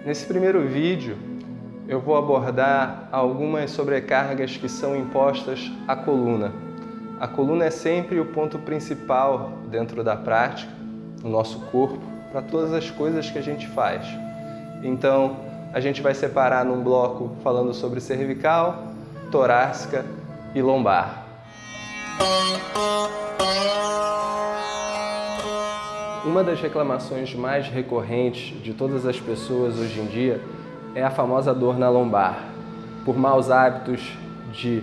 Nesse primeiro vídeo, eu vou abordar algumas sobrecargas que são impostas à coluna. A coluna é sempre o ponto principal dentro da prática, no nosso corpo, para todas as coisas que a gente faz. Então, a gente vai separar num bloco falando sobre cervical, torácica e lombar. Uma das reclamações mais recorrentes de todas as pessoas hoje em dia é a famosa dor na lombar, por maus hábitos de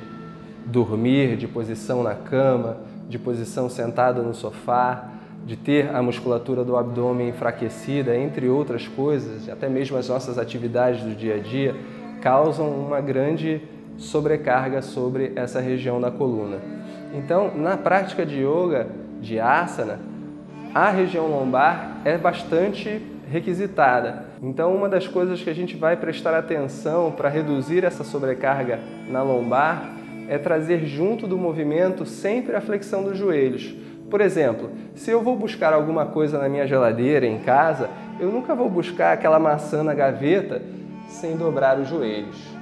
dormir, de posição na cama, de posição sentada no sofá, de ter a musculatura do abdômen enfraquecida, entre outras coisas, até mesmo as nossas atividades do dia a dia, causam uma grande sobrecarga sobre essa região da coluna. Então, na prática de yoga, de asana, a região lombar é bastante requisitada. Então, uma das coisas que a gente vai prestar atenção para reduzir essa sobrecarga na lombar é trazer junto do movimento sempre a flexão dos joelhos. Por exemplo, se eu vou buscar alguma coisa na minha geladeira, em casa, eu nunca vou buscar aquela maçã na gaveta sem dobrar os joelhos.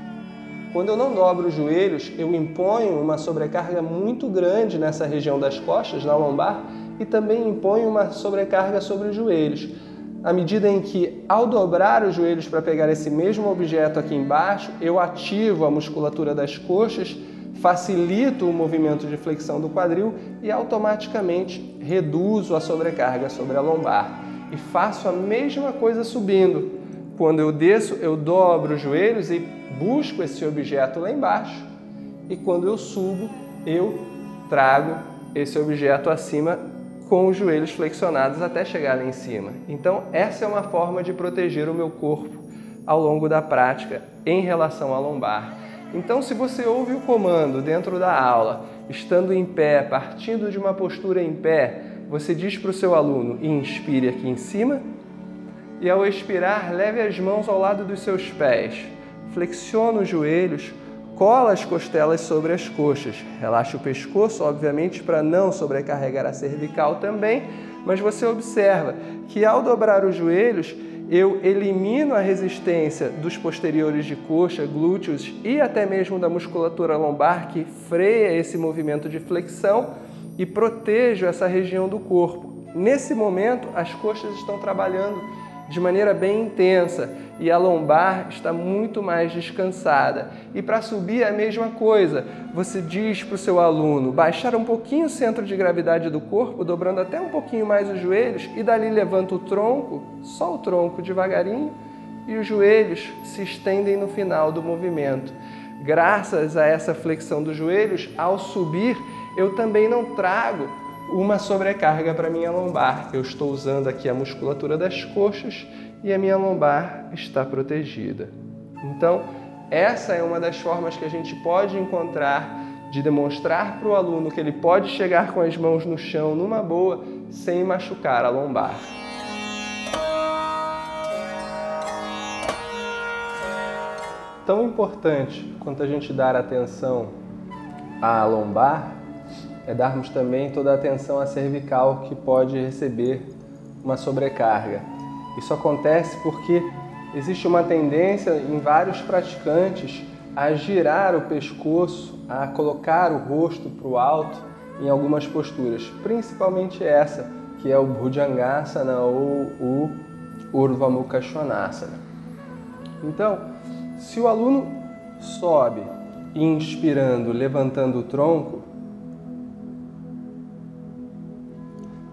Quando eu não dobro os joelhos, eu imponho uma sobrecarga muito grande nessa região das costas, na lombar, e também imponho uma sobrecarga sobre os joelhos. À medida em que, ao dobrar os joelhos para pegar esse mesmo objeto aqui embaixo, eu ativo a musculatura das coxas, facilito o movimento de flexão do quadril e automaticamente reduzo a sobrecarga sobre a lombar. E faço a mesma coisa subindo. Quando eu desço, eu dobro os joelhos e busco esse objeto lá embaixo. E quando eu subo, eu trago esse objeto acima com os joelhos flexionados até chegar lá em cima. Então, essa é uma forma de proteger o meu corpo ao longo da prática em relação à lombar. Então, se você ouve o comando dentro da aula, estando em pé, partindo de uma postura em pé, você diz para o seu aluno: inspire aqui em cima, e ao expirar, leve as mãos ao lado dos seus pés, flexiona os joelhos, cola as costelas sobre as coxas, relaxa o pescoço, obviamente, para não sobrecarregar a cervical também, mas você observa que ao dobrar os joelhos, eu elimino a resistência dos posteriores de coxa, glúteos e até mesmo da musculatura lombar que freia esse movimento de flexão e protejo essa região do corpo. Nesse momento, as coxas estão trabalhando de maneira bem intensa e a lombar está muito mais descansada. E para subir é a mesma coisa, você diz para o seu aluno baixar um pouquinho o centro de gravidade do corpo, dobrando até um pouquinho mais os joelhos e dali levanta o tronco, só o tronco devagarinho, e os joelhos se estendem no final do movimento. Graças a essa flexão dos joelhos, ao subir, eu também não trago uma sobrecarga para a minha lombar. Eu estou usando aqui a musculatura das coxas e a minha lombar está protegida. Então, essa é uma das formas que a gente pode encontrar de demonstrar para o aluno que ele pode chegar com as mãos no chão numa boa, sem machucar a lombar. Tão importante quanto a gente dar atenção à lombar é darmos também toda a atenção à cervical, que pode receber uma sobrecarga. Isso acontece porque existe uma tendência em vários praticantes a girar o pescoço, a colocar o rosto para o alto em algumas posturas, principalmente essa, que é o Bhujangasana ou o Urdhva Mukha Svanasana. Então, se o aluno sobe inspirando, levantando o tronco,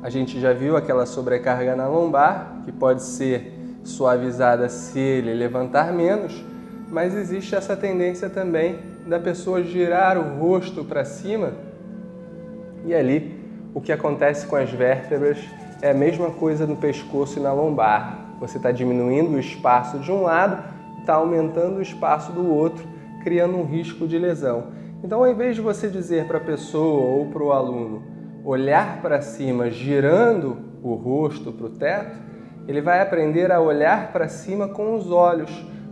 a gente já viu aquela sobrecarga na lombar, que pode ser suavizada se ele levantar menos, mas existe essa tendência também da pessoa girar o rosto para cima e ali o que acontece com as vértebras é a mesma coisa no pescoço e na lombar. Você está diminuindo o espaço de um lado, está aumentando o espaço do outro, criando um risco de lesão. Então, ao invés de você dizer para a pessoa ou para o aluno olhar para cima girando o rosto para o teto, ele vai aprender a olhar para cima com os olhos,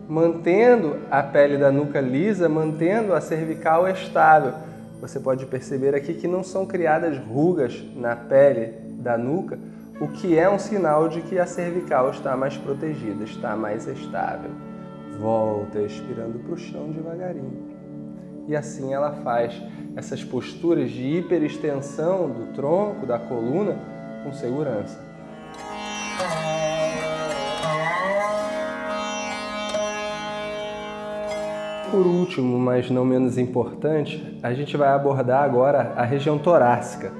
mantendo a pele da nuca lisa, mantendo a cervical estável, você pode perceber aqui que não são criadas rugas na pele da nuca, o que é um sinal de que a cervical está mais protegida, está mais estável. Volta expirando para o chão devagarinho. E assim ela faz essas posturas de hiperextensão do tronco, da coluna, com segurança. Por último, mas não menos importante, a gente vai abordar agora a região torácica.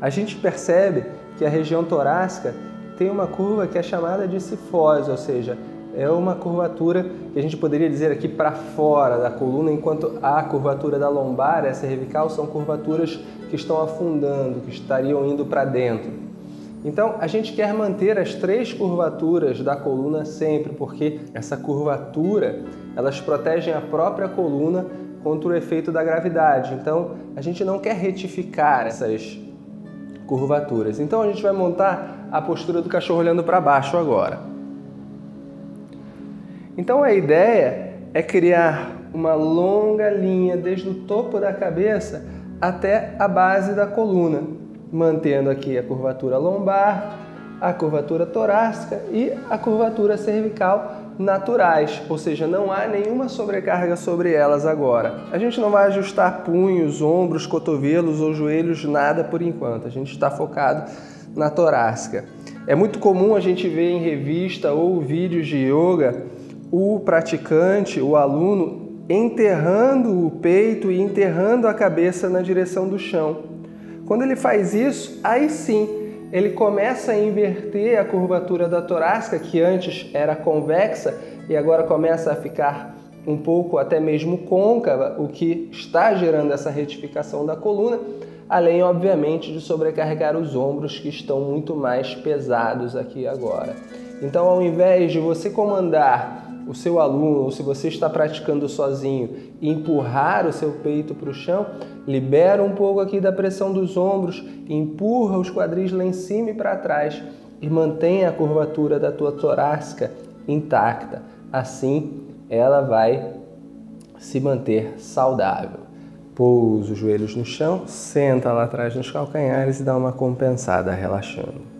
A gente percebe que a região torácica tem uma curva que é chamada de cifose, ou seja, é uma curvatura que a gente poderia dizer aqui para fora da coluna, enquanto a curvatura da lombar e a cervical são curvaturas que estão afundando, que estariam indo para dentro. Então, a gente quer manter as três curvaturas da coluna sempre, porque essa curvatura, elas protegem a própria coluna contra o efeito da gravidade. Então, a gente não quer retificar essas curvaturas. Então, a gente vai montar a postura do cachorro olhando para baixo agora. Então, a ideia é criar uma longa linha desde o topo da cabeça até a base da coluna, mantendo aqui a curvatura lombar, a curvatura torácica e a curvatura cervical naturais, ou seja, não há nenhuma sobrecarga sobre elas agora. A gente não vai ajustar punhos, ombros, cotovelos ou joelhos, nada por enquanto. A gente está focado na torácica. É muito comum a gente ver em revista ou vídeos de yoga o praticante, o aluno, enterrando o peito e enterrando a cabeça na direção do chão. Quando ele faz isso, aí sim, ele começa a inverter a curvatura da torácica, que antes era convexa e agora começa a ficar um pouco até mesmo côncava, o que está gerando essa retificação da coluna, além, obviamente, de sobrecarregar os ombros, que estão muito mais pesados aqui agora. Então, ao invés de você comandar o seu aluno, ou se você está praticando sozinho, e empurrar o seu peito para o chão, libera um pouco aqui da pressão dos ombros, empurra os quadris lá em cima e para trás e mantenha a curvatura da tua torácica intacta. Assim, ela vai se manter saudável. Pousa os joelhos no chão, senta lá atrás nos calcanhares e dá uma compensada relaxando.